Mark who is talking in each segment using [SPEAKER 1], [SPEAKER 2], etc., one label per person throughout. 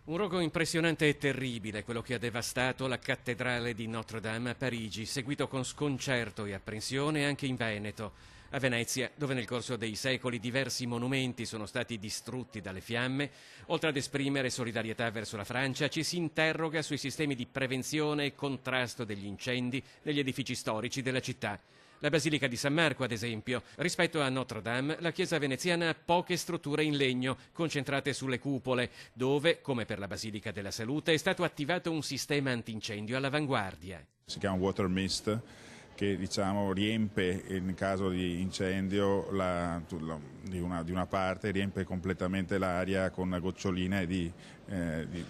[SPEAKER 1] Un rogo impressionante e terribile, quello che ha devastato la cattedrale di Notre-Dame a Parigi, seguito con sconcerto e apprensione anche in Veneto. A Venezia, dove nel corso dei secoli diversi monumenti sono stati distrutti dalle fiamme, oltre ad esprimere solidarietà verso la Francia, ci si interroga sui sistemi di prevenzione e contrasto degli incendi negli edifici storici della città. La Basilica di San Marco, ad esempio. Rispetto a Notre-Dame, la chiesa veneziana ha poche strutture in legno, concentrate sulle cupole, dove, come per la Basilica della Salute, è stato attivato un sistema antincendio all'avanguardia.
[SPEAKER 2] Si chiama water mist, che riempie in caso di incendio di una parte, riempie completamente l'aria con goccioline di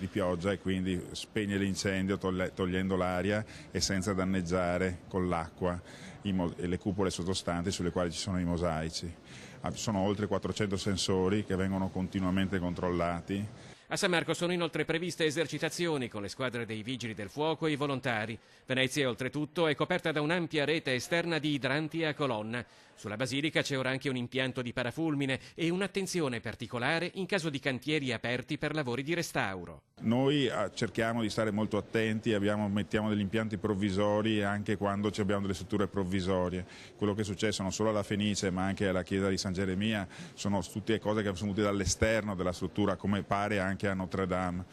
[SPEAKER 2] pioggia e quindi spegne l'incendio togliendo l'aria e senza danneggiare con l'acqua le cupole sottostanti sulle quali ci sono i mosaici. Ci sono oltre 400 sensori che vengono continuamente controllati.
[SPEAKER 1] A San Marco sono inoltre previste esercitazioni con le squadre dei vigili del fuoco e i volontari. Venezia, oltretutto, è coperta da un'ampia rete esterna di idranti a colonna. Sulla Basilica c'è ora anche un impianto di parafulmine e un'attenzione particolare in caso di cantieri aperti per lavori di restauro.
[SPEAKER 2] Noi cerchiamo di stare molto attenti, mettiamo degli impianti provvisori anche quando abbiamo delle strutture provvisorie. Quello che è successo non solo alla Fenice ma anche alla chiesa di San Geremia sono tutte cose che sono venute dall'esterno della struttura, come pare anche a Notre Dame.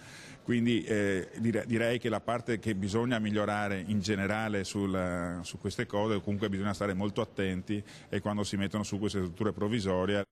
[SPEAKER 2] Quindi direi che la parte che bisogna migliorare in generale su queste cose, comunque bisogna stare molto attenti e quando si mettono su queste strutture provvisorie